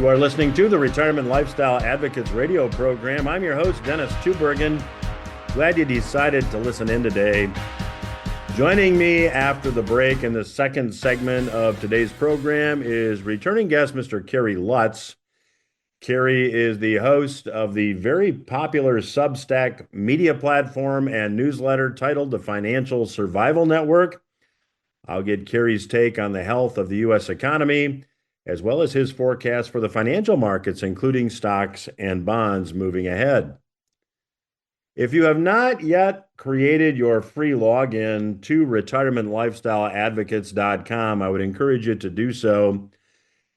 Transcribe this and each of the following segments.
You are listening to the Retirement Lifestyle Advocates radio program. I'm your host, Dennis Tubbergen. Glad you decided to listen in today. Joining me after the break in the second segment of today's program is returning guest, Mr. Kerry Lutz. Kerry is the host of the very popular Substack media platform and newsletter titled The Financial Survival Network. I'll get Kerry's take on the health of the U.S. economy, as well as his forecast for the financial markets, including stocks and bonds moving ahead. If you have not yet created your free login to retirementlifestyleadvocates.com, I would encourage you to do so.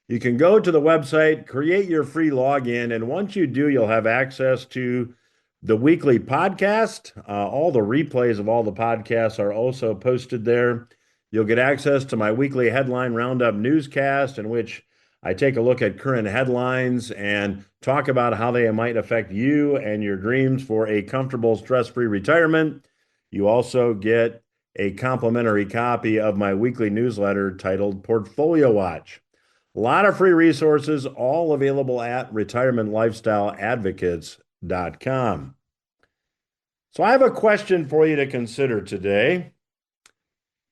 You can go to the website, create your free login, and once you do, you'll have access to the weekly podcast. All the replays of all the podcasts are also posted there. You'll get access to my weekly headline roundup newscast, in which I take a look at current headlines and talk about how they might affect you and your dreams for a comfortable, stress-free retirement. You also get a complimentary copy of my weekly newsletter titled Portfolio Watch. A lot of free resources, all available at retirementlifestyleadvocates.com. So I have a question for you to consider today.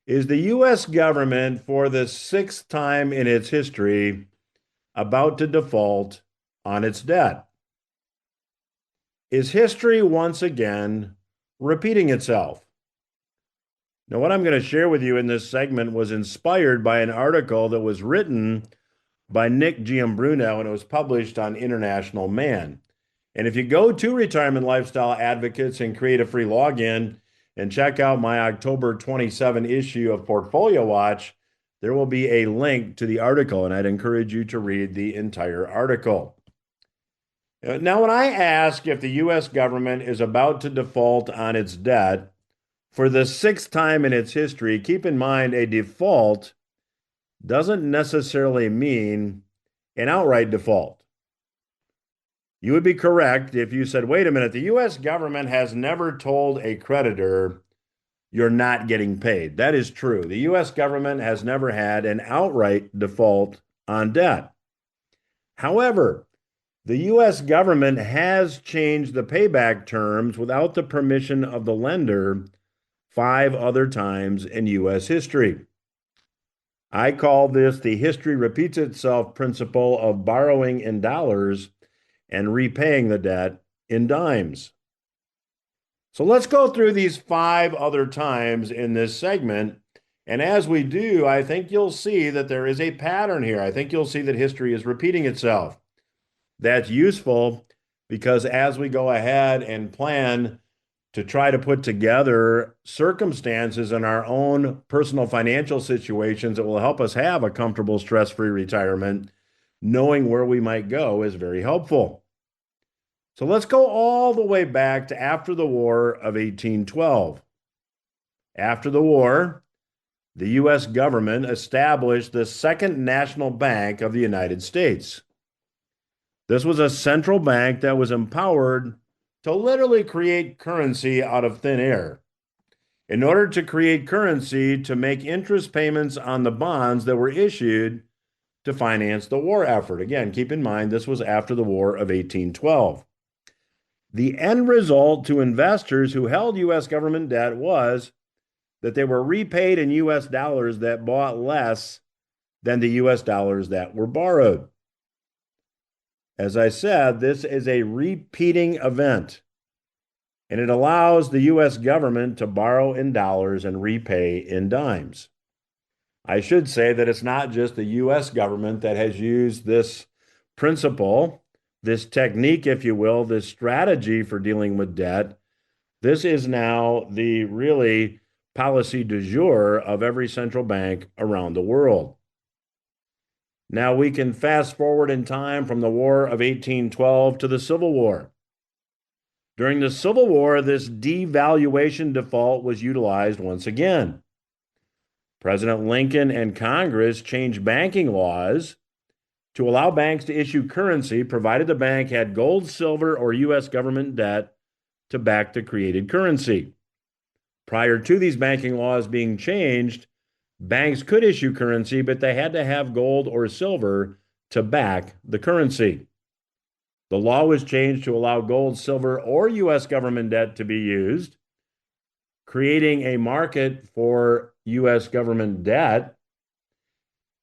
Is the U.S. government, for the sixth time in its history, about to default on its debt? Is history once again repeating itself? Now, what I'm going to share with you in this segment was inspired by an article that was written by Nick Giambruno, and it was published on International Man. And if you go to Retirement Lifestyle Advocates and create a free login and check out my October 27 issue of Portfolio Watch, there will be a link to the article, and I'd encourage you to read the entire article. Now, when I ask if the U.S. government is about to default on its debt for the sixth time in its history, keep in mind a default doesn't necessarily mean an outright default. You would be correct if you said, wait a minute, the U.S. government has never told a creditor you're not getting paid. That is true. The U.S. government has never had an outright default on debt. However, the U.S. government has changed the payback terms without the permission of the lender 5 other times in U.S. history. I call this the history repeats itself principle of borrowing in dollars and repaying the debt in dimes. So let's go through these 5 other times in this segment. And as we do, I think you'll see that there is a pattern here. I think you'll see that history is repeating itself. That's useful because as we go ahead and plan to try to put together circumstances in our own personal financial situations that will help us have a comfortable, stress-free retirement, knowing where we might go is very helpful. So let's go all the way back to after the War of 1812. After the war, the U.S. government established the Second National Bank of the United States. This was a central bank that was empowered to literally create currency out of thin air. In order to create currency to make interest payments on the bonds that were issued to finance the war effort. Again, keep in mind, this was after the War of 1812. The end result to investors who held U.S. government debt was that they were repaid in U.S. dollars that bought less than the U.S. dollars that were borrowed. As I said, this is a repeating event, and it allows the U.S. government to borrow in dollars and repay in dimes. I should say that it's not just the U.S. government that has used this principle, this technique, if you will, this strategy for dealing with debt. This is now the really policy du jour of every central bank around the world. Now we can fast forward in time from the War of 1812 to the Civil War. During the Civil War, this devaluation default was utilized once again. President Lincoln and Congress changed banking laws to allow banks to issue currency, provided the bank had gold, silver, or U.S. government debt to back the created currency. Prior to these banking laws being changed, banks could issue currency, but they had to have gold or silver to back the currency. The law was changed to allow gold, silver, or U.S. government debt to be used, creating a market for U.S. government debt.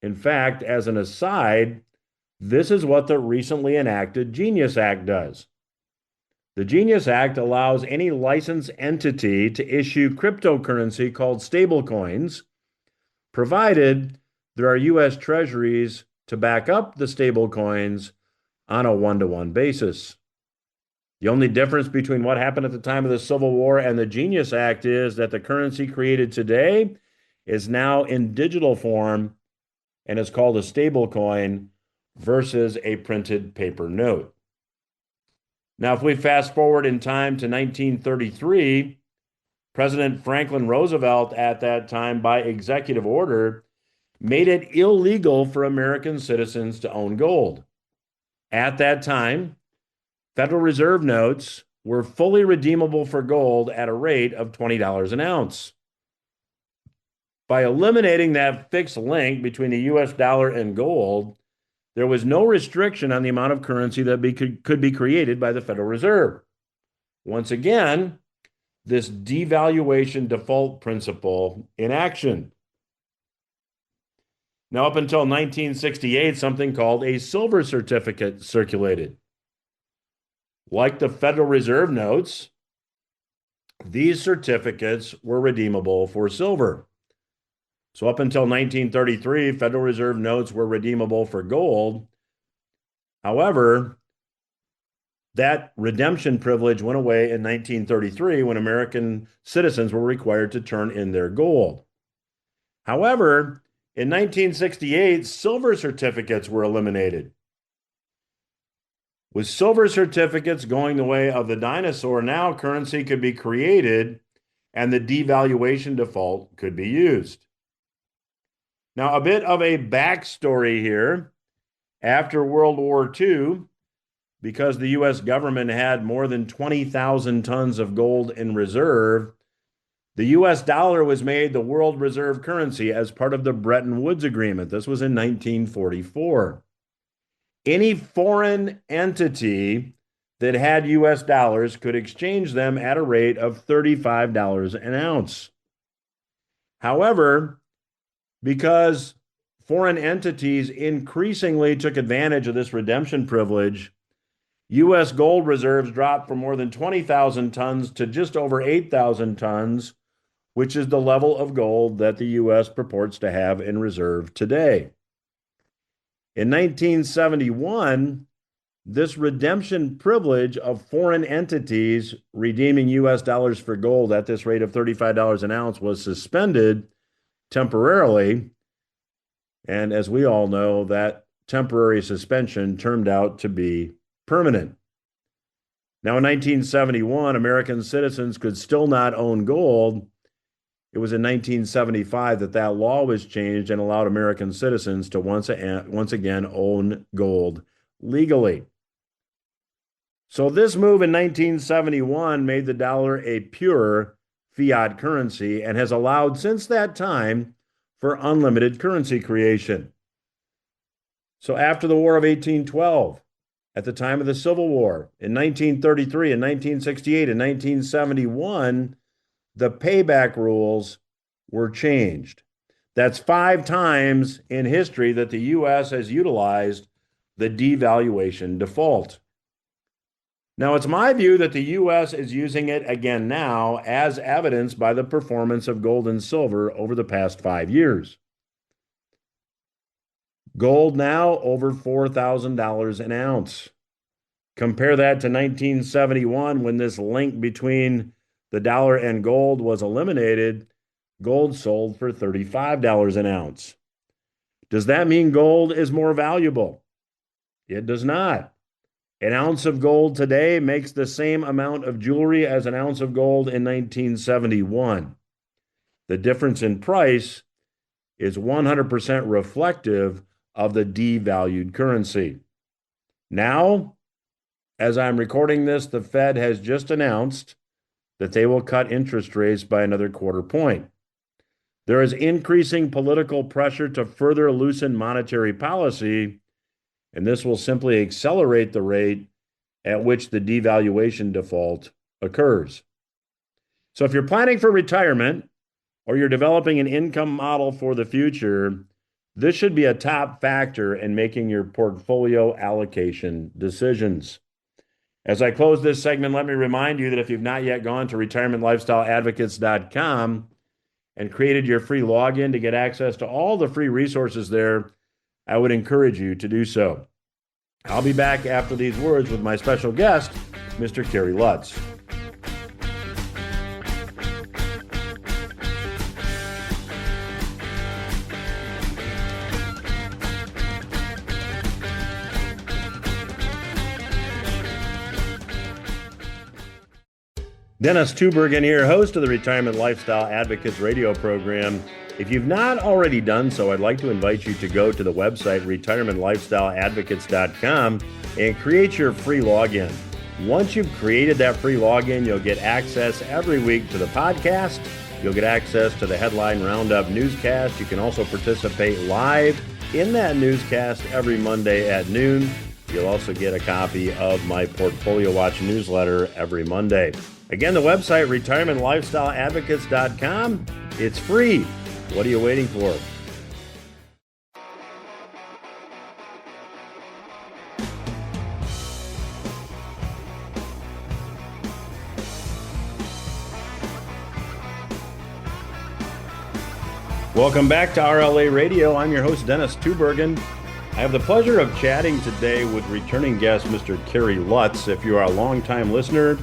In fact, as an aside, this is what the recently enacted Genius Act does. The Genius Act allows any licensed entity to issue cryptocurrency called stablecoins, provided there are U.S. treasuries to back up the stablecoins on a one-to-one basis. The only difference between what happened at the time of the Civil War and the Genius Act is that the currency created today is now in digital form and is called a stablecoin versus a printed paper note. Now, if we fast forward in time to 1933, President Franklin Roosevelt at that time, by executive order, made it illegal for American citizens to own gold. At that time, Federal Reserve notes were fully redeemable for gold at a rate of $20 an ounce. By eliminating that fixed link between the US dollar and gold, there was no restriction on the amount of currency that could be created by the Federal Reserve. Once again, this devaluation default principle in action. Now, up until 1968, something called a silver certificate circulated. Like the Federal Reserve notes, these certificates were redeemable for silver. So up until 1933, Federal Reserve notes were redeemable for gold. However, that redemption privilege went away in 1933 when American citizens were required to turn in their gold. However, in 1968, silver certificates were eliminated. With silver certificates going the way of the dinosaur, now currency could be created and the devaluation default could be used. Now, a bit of a backstory here. After World War II, because the U.S. government had more than 20,000 tons of gold in reserve, the U.S. dollar was made the world reserve currency as part of the Bretton Woods Agreement. This was in 1944. Any foreign entity that had U.S. dollars could exchange them at a rate of $35 an ounce. However, because foreign entities increasingly took advantage of this redemption privilege, U.S. gold reserves dropped from more than 20,000 tons to just over 8,000 tons, which is the level of gold that the U.S. purports to have in reserve today. In 1971, this redemption privilege of foreign entities redeeming U.S. dollars for gold at this rate of $35 an ounce was suspended temporarily. And as we all know, that temporary suspension turned out to be permanent. Now, in 1971, American citizens could still not own gold. It was in 1975 that that law was changed and allowed American citizens to once again own gold legally. So this move in 1971 made the dollar a pure fiat currency and has allowed since that time for unlimited currency creation. So after the War of 1812, at the time of the Civil War, in 1933, in 1968, and 1971, the payback rules were changed. That's 5 times in history that the U.S. has utilized the devaluation default. Now, it's my view that the U.S. is using it again now, as evidenced by the performance of gold and silver over the past 5 years. Gold now over $4,000 an ounce. Compare that to 1971 when this link between the dollar and gold was eliminated. Gold sold for $35 an ounce. Does that mean gold is more valuable? It does not. An ounce of gold today makes the same amount of jewelry as an ounce of gold in 1971. The difference in price is 100% reflective of the devalued currency. Now, as I'm recording this, the Fed has just announced that they will cut interest rates by another quarter point. There is increasing political pressure to further loosen monetary policy, and this will simply accelerate the rate at which the devaluation default occurs. So if you're planning for retirement or you're developing an income model for the future, this should be a top factor in making your portfolio allocation decisions. As I close this segment, let me remind you that if you've not yet gone to retirementlifestyleadvocates.com and created your free login to get access to all the free resources there, I would encourage you to do so. I'll be back after these words with my special guest, Mr. Kerry Lutz. Dennis Tubbergen here, host of the Retirement Lifestyle Advocates radio program. If you've not already done so, I'd like to invite you to go to the website retirementlifestyleadvocates.com and create your free login. Once you've created that free login, you'll get access every week to the podcast. You'll get access to the Headline Roundup newscast. You can also participate live in that newscast every Monday at noon. You'll also get a copy of my Portfolio Watch newsletter every Monday. Again, the website, retirementlifestyleadvocates.com. It's free. What are you waiting for? Welcome back to RLA Radio. I'm your host, Dennis Tubbergen. I have the pleasure of chatting today with returning guest, Mr. Kerry Lutz. If you are a longtime listener,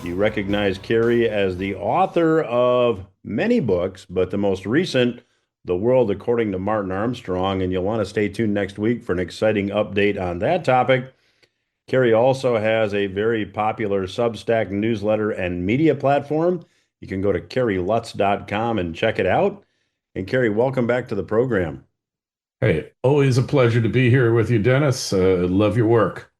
you recognize Kerry as the author of many books, but the most recent, The World According to Martin Armstrong, and you'll want to stay tuned next week for an exciting update on that topic. Kerry also has a very popular Substack newsletter and media platform. You can go to kerrylutz.com and check it out. And Kerry, welcome back to the program. Hey, always a pleasure to be here with you, Dennis. Love your work.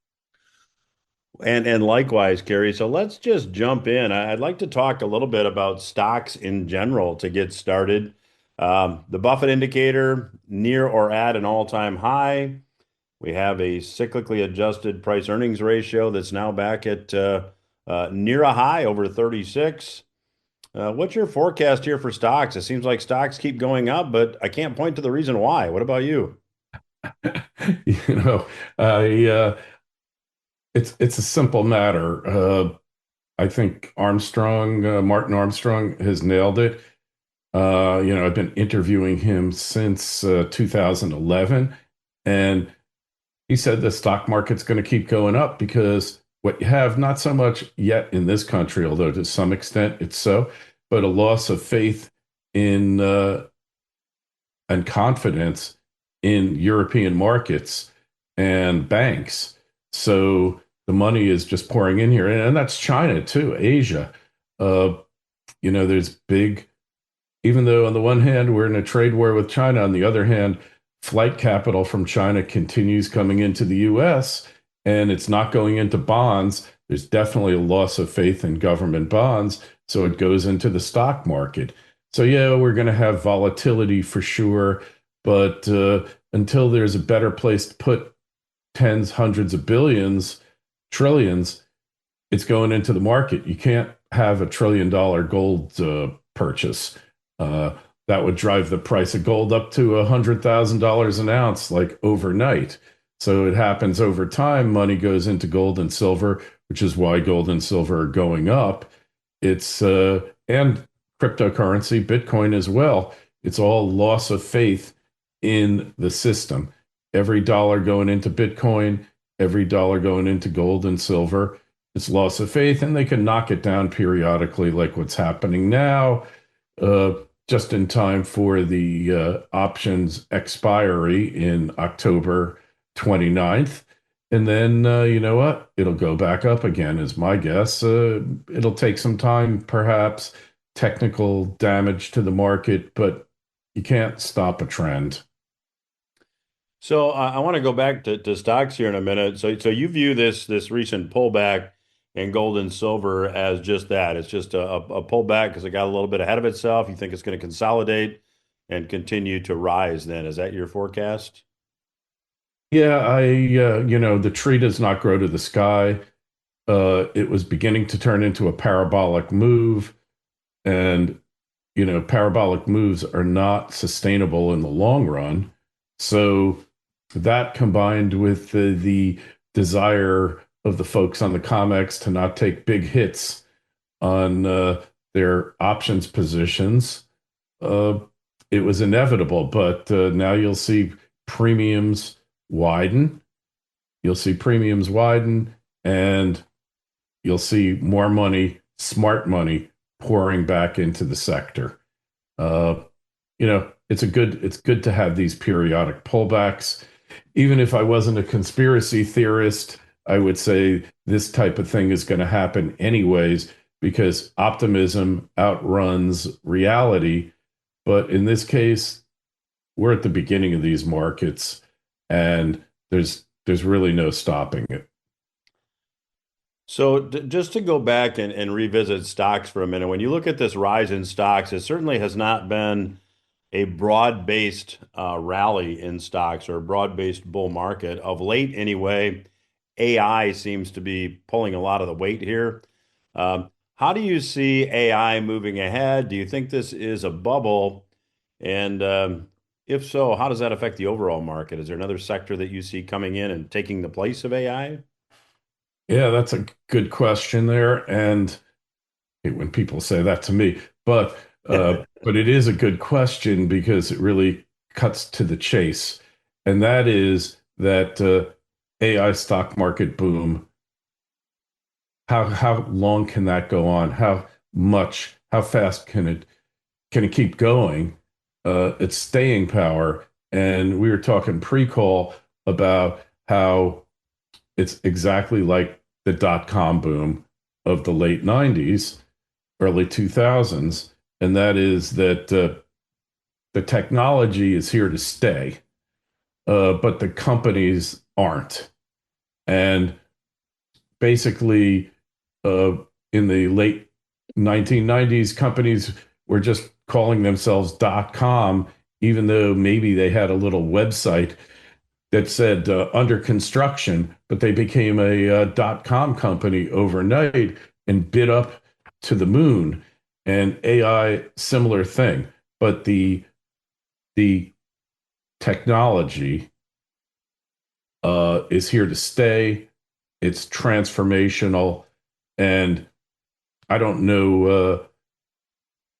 And likewise, Kerry. So let's just jump in. I'd like to talk a little bit about stocks in general to get started. The Buffett indicator near or at an all-time high. We have a cyclically adjusted price earnings ratio that's now back at near a high over 36. What's your forecast here for stocks? It seems like stocks keep going up, but I can't point to the reason why. What about you? You know, it's a simple matter. I think Martin Armstrong has nailed it. I've been interviewing him since 2011, and he said the stock market's going to keep going up because what you have, not so much yet in this country, although to some extent it's so, but a loss of faith in and confidence in European markets and banks. So the money is just pouring in here, and that's China too, Asia. There's big, even though on the one hand we're in a trade war with China, on the other hand, flight capital from China continues coming into the US and it's not going into bonds. There's definitely a loss of faith in government bonds, so it goes into the stock market. So yeah, we're going to have volatility for sure, but until there's a better place to put tens, hundreds of billions, trillions, it's going into the market. You can't have $1 trillion gold purchase. That would drive the price of gold up to $100,000 an ounce, like overnight. So it happens over time. Money goes into gold and silver, which is why gold and silver are going up. It's and cryptocurrency, Bitcoin as well. It's all loss of faith in the system. Every dollar going into Bitcoin, every dollar going into gold and silver, it's loss of faith, and they can knock it down periodically, like what's happening now, just in time for the options expiry in October 29th. And then, you know what? It'll go back up again, is my guess. It'll take some time, perhaps, technical damage to the market, but you can't stop a trend. So I want to go back to stocks here in a minute. So you view this recent pullback in gold and silver as just that. It's just a pullback because it got a little bit ahead of itself. You think it's going to consolidate and continue to rise then. Is that your forecast? Yeah, the tree does not grow to the sky. It was beginning to turn into a parabolic move, and parabolic moves are not sustainable in the long run. So that combined with the desire of the folks on the COMEX to not take big hits on their options positions, uh, it was inevitable. But now premiums widen. You'll see premiums widen, and you'll see more money, smart money, pouring back into the sector. Uh, it's good to have these periodic pullbacks. Even if I wasn't a conspiracy theorist, I would say this type of thing is going to happen anyways because optimism outruns reality. But in this case, we're at the beginning of these markets, and there's really no stopping it. So just to go back and revisit stocks for a minute, when you look at this rise in stocks, it certainly has not been a broad-based rally in stocks or a broad-based bull market. Of late, anyway, AI seems to be pulling a lot of the weight here. How do you see AI moving ahead? Do you think this is a bubble? And if so, how does that affect the overall market? Is there another sector that you see coming in and taking the place of AI? Yeah, that's a good question there. And hate when people say that to me, but it is a good question because it really cuts to the chase, and that is that AI stock market boom. How long can that go on? How fast can it keep going? Its staying power, and we were talking pre-call about how it's exactly like the dot-com boom of the late 90s, early 2000s, and that is that the technology is here to stay, but the companies aren't. And basically, uh, in the late 1990s, companies were just calling themselves .com, even though maybe they had a little website that said under construction, but they became a .com company overnight and bid up to the moon. And AI, similar thing, but the technology is here to stay. It's transformational, and I don't know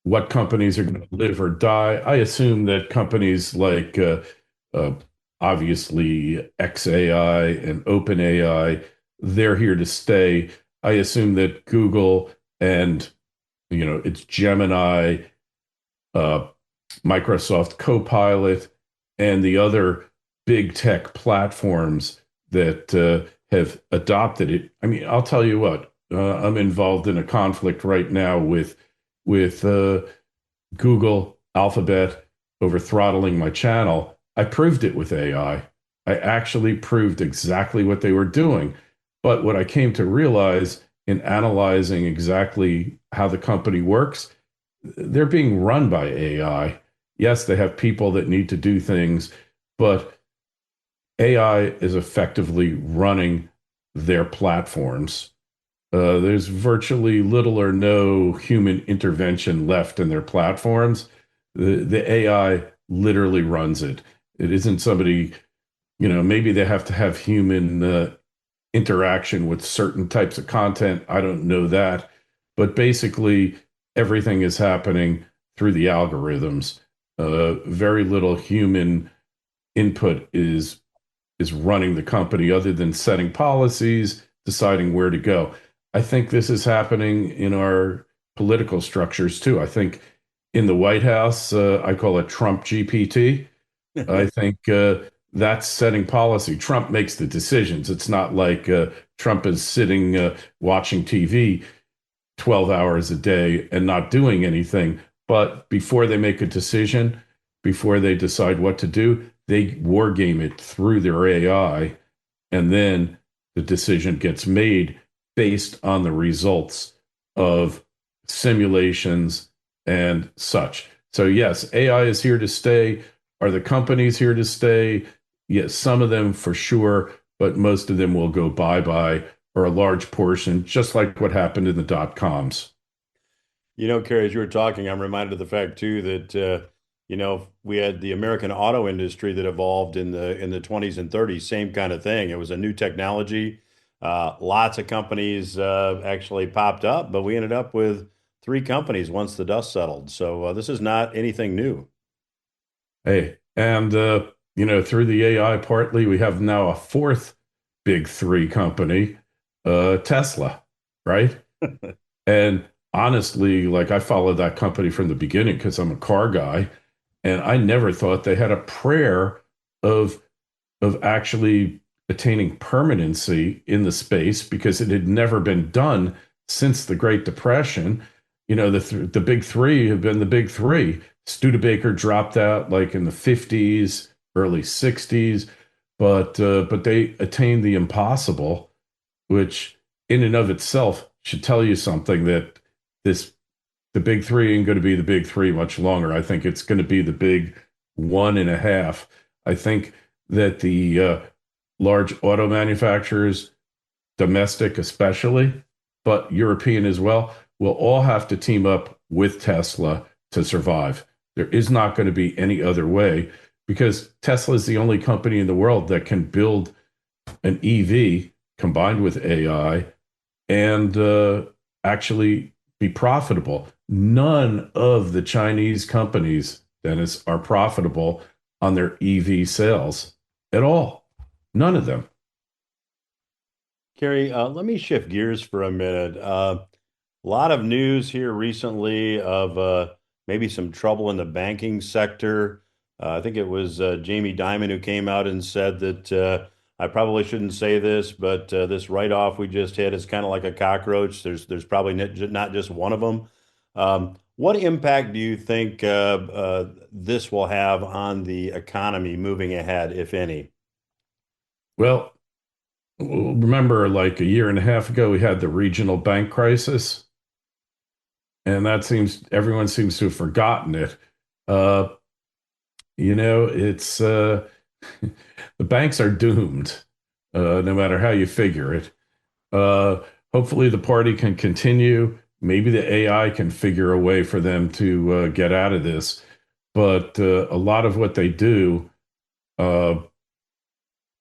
what companies are going to live or die. I assume that companies like uh, obviously XAI and OpenAI, they're here to stay. I assume that Google and it's Gemini, uh, Microsoft Copilot, and the other big tech platforms that have adopted it. I mean, I'll tell you what. I'm involved in a conflict right now with Google, Alphabet over throttling my channel. I proved it with AI. I actually proved exactly what they were doing. But what I came to realize in analyzing exactly how the company works, they're being run by AI. Yes, they have people that need to do things, but AI is effectively running their platforms. There's virtually little or no human intervention left in their platforms. The AI literally runs it. It isn't somebody, maybe they have to have human interaction with certain types of content. I don't know that. But basically, everything is happening through the algorithms. Very little human input is running the company other than setting policies, deciding where to go. I think this is happening in our political structures too. I think in the White House, I call it Trump GPT. I think that's setting policy. Trump makes the decisions. It's not like Trump is sitting watching TV 12 hours a day and not doing anything. But before they make a decision, before they decide what to do, they war game it through their AI, and then the decision gets made based on the results of simulations and such. So, yes, AI is here to stay. Are the companies here to stay? Yes, some of them for sure, but most of them will go bye-bye or a large portion, just like what happened in the dot coms. Kerry, as you were talking, I'm reminded of the fact too that we had the American auto industry that evolved in the 20s and 30s, same kind of thing. It was a new technology. Lots of companies actually popped up, but we ended up with three companies once the dust settled. So this is not anything new. Hey, and through the AI partly, we have now a fourth big three company, Tesla, right? And honestly, like I followed that company from the beginning because I'm a car guy, and I never thought they had a prayer of actually attaining permanency in the space because it had never been done since the Great Depression. The big three have been the big three. Studebaker dropped out like in the 50s, early 60s, but they attained the impossible, which in and of itself should tell you something that this the big three ain't going to be the big three much longer. I think it's going to be the big one and a half. I think that the large auto manufacturers, domestic especially, but European as well, will all have to team up with Tesla to survive. There is not going to be any other way because Tesla is the only company in the world that can build an EV combined with AI and actually be profitable. None of the Chinese companies, Dennis, are profitable on their EV sales at all. None of them. Kerry, let me shift gears for a minute. A lot of news here recently of maybe some trouble in the banking sector. I think it was Jamie Dimon who came out and said that I probably shouldn't say this, but this write-off we just hit is kind of like a cockroach. There's probably not just one of them. What impact do you think this will have on the economy moving ahead, if any? Well, remember like a year and a half ago, we had the regional bank crisis, and that seems everyone seems to have forgotten it. Uh, it's the banks are doomed, no matter how you figure it. Uh, Hopefully, the party can continue. Maybe the AI can figure a way for them to get out of this. But a lot of what they do, uh,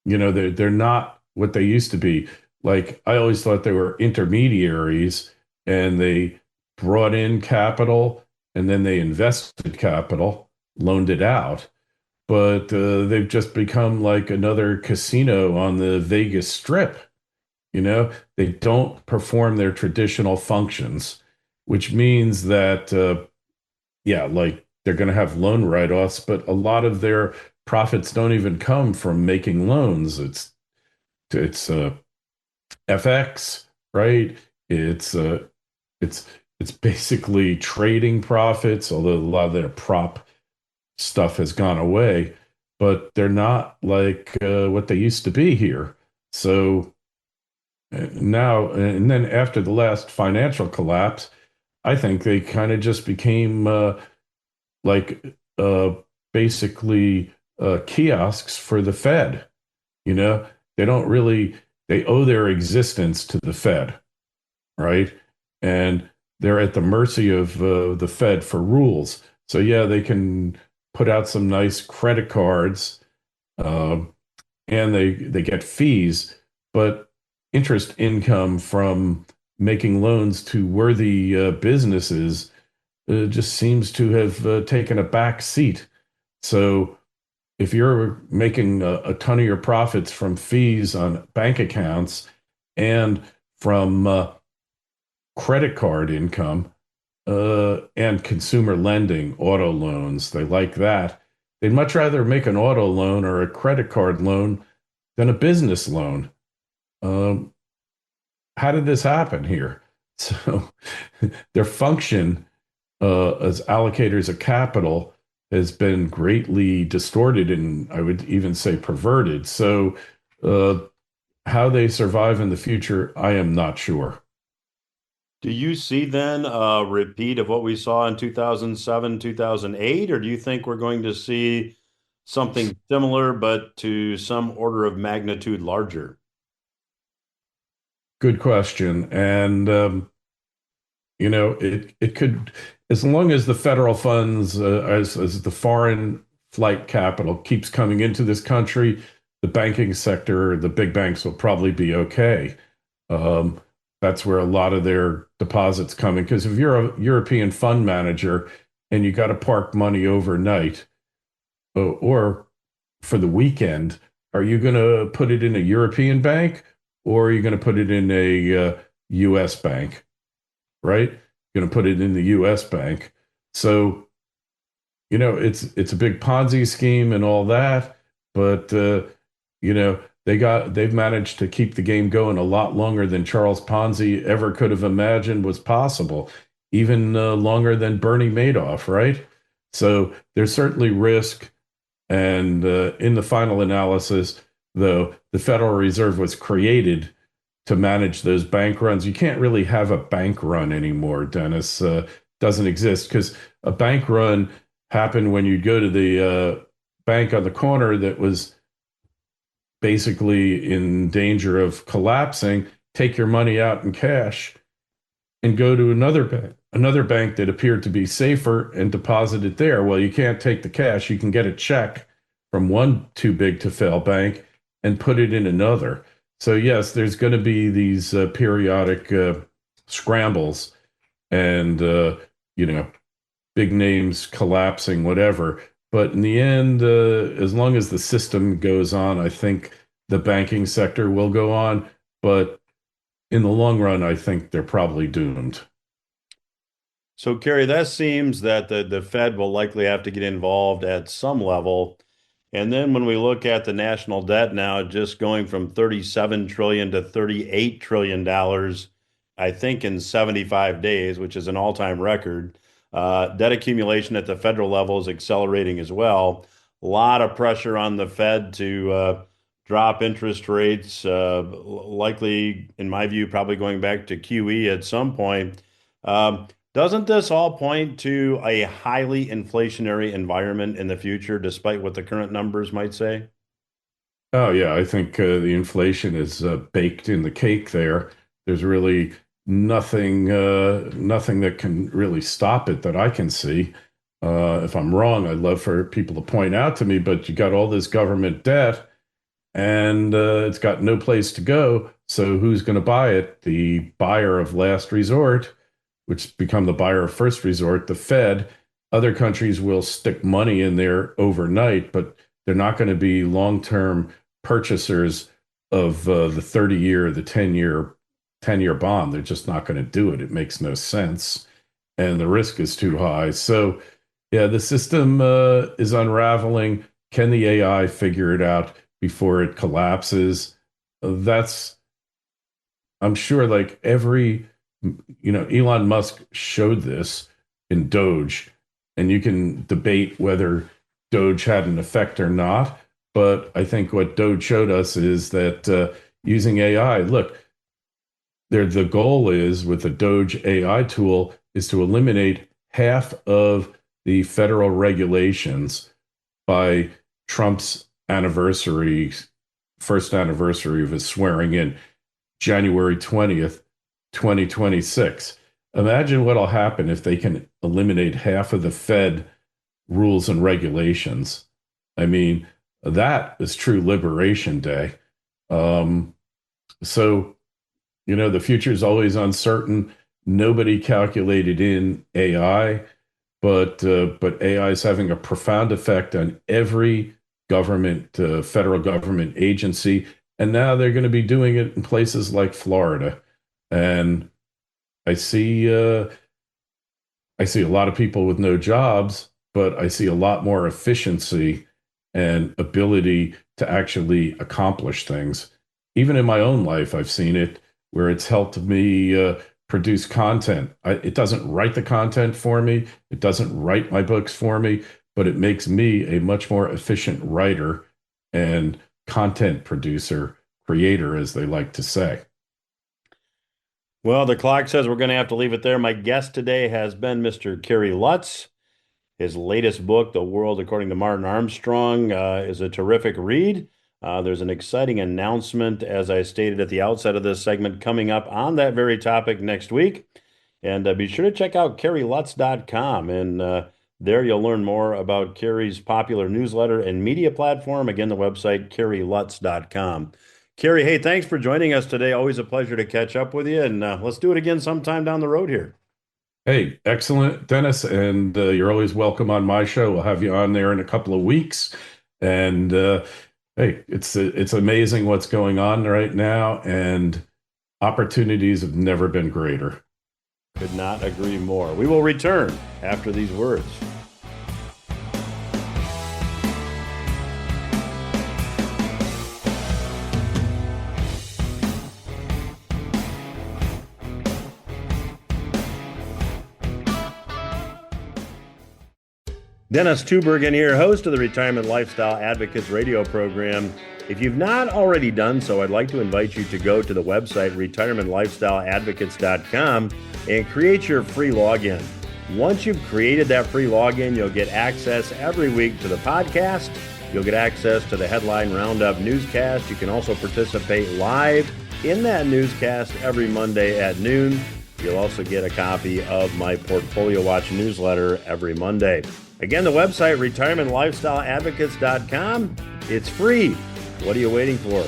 they're not what they used to be. Like I always thought they were intermediaries, and they brought in capital, and then they invested capital, loaned it out. But they've just become like another casino on the Vegas Strip. They don't perform their traditional functions, which means that, yeah, like they're going to have loan write-offs, but a lot of their profits don't even come from making loans. It's FX, right? It's uh, it's it's basically trading profits, although a lot of their prop stuff has gone away, but they're not like what they used to be here. So now, and then after the last financial collapse, I think they kind of just became like basically kiosks for the Fed. You know, they don't really, they owe their existence to the Fed, right? And they're at the mercy of the Fed for rules. So yeah, they can put out some nice credit cards, um, and they get fees, but interest income from making loans to worthy businesses just seems to have taken a back seat. So if you're making a ton of your profits from fees on bank accounts and from credit card income and consumer lending, auto loans, they like that. They'd much rather make an auto loan or a credit card loan than a business loan. Um, how did this happen here? So their function as allocators of capital has been greatly distorted and I would even say perverted. So uh, how they survive in the future, I am not sure. Do you see then a repeat of what we saw in 2007, 2008, or do you think we're going to see something similar, but to some order of magnitude larger? Good question. And it could, as long as the federal funds, as the foreign flight capital keeps coming into this country, the banking sector, the big banks will probably be okay. Um, that's where a lot of their deposits come in. Because if you're a European fund manager and you got to park money overnight or for the weekend, are you going to put it in a European bank or are you going to put it in a US bank? Right? Going to put it in the US bank. So, it's a big Ponzi scheme and all that, but they've managed to keep the game going a lot longer than Charles Ponzi ever could have imagined was possible, even longer than Bernie Madoff, right? So there's certainly risk. And in the final analysis, though, the Federal Reserve was created to manage those bank runs. You can't really have a bank run anymore, Dennis. Doesn't exist because a bank run happened when you'd go to the bank on the corner that was basically in danger of collapsing, take your money out in cash, and go to another bank that appeared to be safer and deposit it there. Well, you can't take the cash. You can get a check from one too big to fail bank and put it in another. So yes, there's going to be these periodic scrambles and you know big names collapsing, whatever. But in the end, as long as the system goes on, I think the banking sector will go on. But in the long run, I think they're probably doomed. So, Kerry, that seems that the Fed will likely have to get involved at some level. And then when we look at the national debt now, just going from 37 trillion to 38 trillion dollars, I think in 75 days, which is an all-time record. Debt accumulation at the federal level is accelerating as well. A lot of pressure on the Fed to drop interest rates, likely, in my view, probably going back to QE at some point. Doesn't this all point to a highly inflationary environment in the future, despite what the current numbers might say? Oh yeah, I think the inflation is baked in the cake there. There's really nothing that can really stop it that I can see. If I'm wrong, I'd love for people to point out to me, but you got all this government debt and it's got no place to go. So who's going to buy it? The buyer of last resort, which become the buyer of first resort, the Fed. Other countries will stick money in there overnight, but they're not going to be long-term purchasers of the 30-year, the 10-year bond. They're just not going to do it. It makes no sense, and the risk is too high. So, yeah, the system is unraveling. Can the AI figure it out before it collapses? That's I'm sure like Elon Musk showed this in Doge, and you can debate whether Doge had an effect or not. But I think what Doge showed us is that using AI, look, the goal is with the Doge AI tool is to eliminate half of the federal regulations by Trump's first anniversary of his swearing in. January 20th, 2026. Imagine what'll happen if they can eliminate half of the Fed rules and regulations. I mean, that is true liberation day. Um, so, the future is always uncertain. Nobody calculated in AI, but AI is having a profound effect on every federal government agency, and now they're going to be doing it in places like Florida. And I see, uh, I see a lot of people with no jobs, but I see a lot more efficiency and ability to actually accomplish things. Even in my own life, I've seen it where it's helped me produce content. It doesn't write the content for me, it doesn't write my books for me, but it makes me a much more efficient writer and content producer, creator, as they like to say. Well, the clock says we're going to have to leave it there. My guest today has been Mr. Kerry Lutz. His latest book, The World According to Martin Armstrong, is a terrific read. There's an exciting announcement, as I stated at the outset of this segment, coming up on that very topic next week. And be sure to check out kerrylutz.com. And there you'll learn more about Kerry's popular newsletter and media platform. Again, the website, kerrylutz.com. Kerry, hey, thanks for joining us today. Always a pleasure to catch up with you. And let's do it again sometime down the road here. Hey, excellent, Dennis, and you're always welcome on my show. We'll have you on there in a couple of weeks. And hey, it's amazing what's going on right now, and opportunities have never been greater. Could not agree more. We will return after these words. Dennis Tubbergen here, host of the Retirement Lifestyle Advocates radio program. If you've not already done so, I'd like to invite you to go to the website retirementlifestyleadvocates.com and create your free login. Once you've created that free login, you'll get access every week to the podcast. You'll get access to the Headline Roundup newscast. You can also participate live in that newscast every Monday at noon. You'll also get a copy of my Portfolio Watch newsletter every Monday. Again, the website, retirementlifestyleadvocates.com. It's free. What are you waiting for?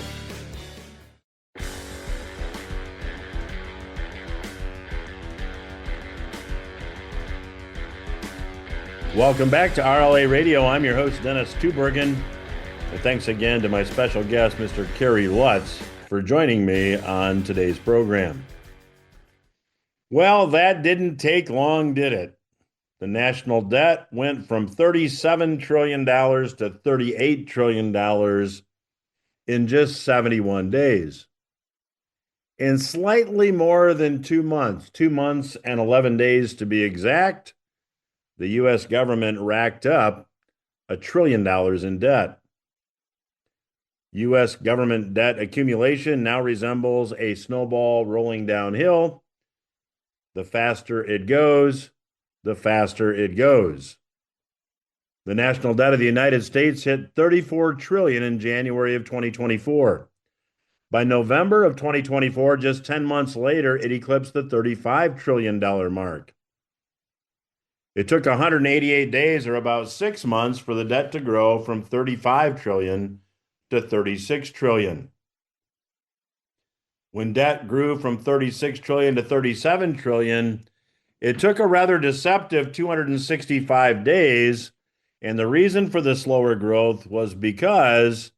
Welcome back to RLA Radio. I'm your host, Dennis Tubbergen. And thanks again to my special guest, Mr. Kerry Lutz, for joining me on today's program. Well, that didn't take long, did it? The national debt went from $37 trillion to $38 trillion in just 71 days. In slightly more than 2 months, 2 months and 11 days to be exact, the U.S. government racked up $1 trillion in debt. U.S. government debt accumulation now resembles a snowball rolling downhill. The faster it goes, the faster it goes. The national debt of the United States hit $34 trillion in January of 2024. By November of 2024, just 10 months later, it eclipsed the $35 trillion mark. It took 188 days, or about 6 months, for the debt to grow from $35 trillion to $36 trillion. When debt grew from $36 trillion to $37 trillion, it took a rather deceptive 265 days, and the reason for the slower growth was because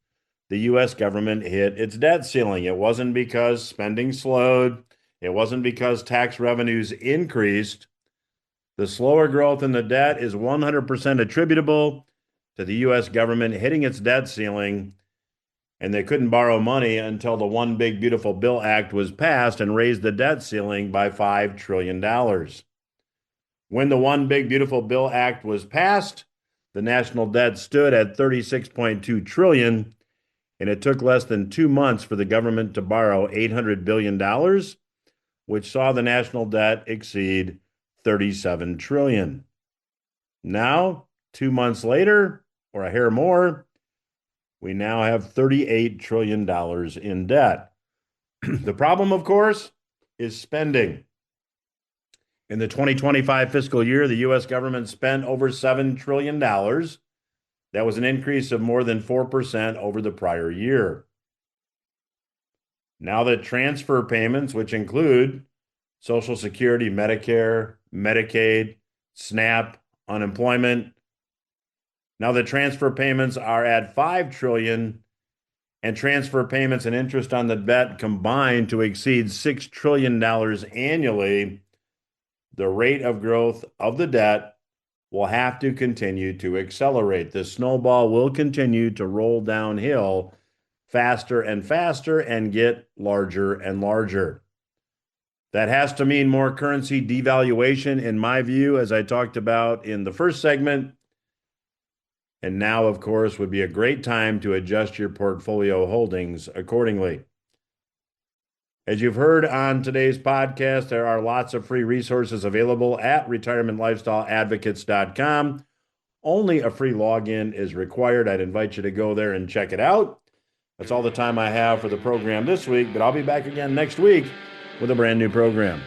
the U.S. government hit its debt ceiling. It wasn't because spending slowed. It wasn't because tax revenues increased. The slower growth in the debt is 100% attributable to the U.S. government hitting its debt ceiling, and they couldn't borrow money until the One Big Beautiful Bill Act was passed and raised the debt ceiling by $5 trillion. When the One Big Beautiful Bill Act was passed, the national debt stood at $36.2 trillion, and it took less than 2 months for the government to borrow $800 billion, which saw the national debt exceed $37 trillion. Now, 2 months later, or a hair more, we now have $38 trillion in debt. The problem, of course, is spending. In the 2025 fiscal year, the U.S. government spent over $7 trillion. That was an increase of more than 4% over the prior year. Now that transfer payments, which include Social Security, Medicare, Medicaid, SNAP, unemployment, now that transfer payments are at $5 trillion, and transfer payments and interest on the debt combined to exceed $6 trillion annually, the rate of growth of the debt will have to continue to accelerate. The snowball will continue to roll downhill faster and faster and get larger and larger. That has to mean more currency devaluation, in my view, as I talked about in the first segment. And now, of course, would be a great time to adjust your portfolio holdings accordingly. As you've heard on today's podcast, there are lots of free resources available at retirementlifestyleadvocates.com. Only a free login is required. I'd invite you to go there and check it out. That's all the time I have for the program this week, but I'll be back again next week with a brand new program.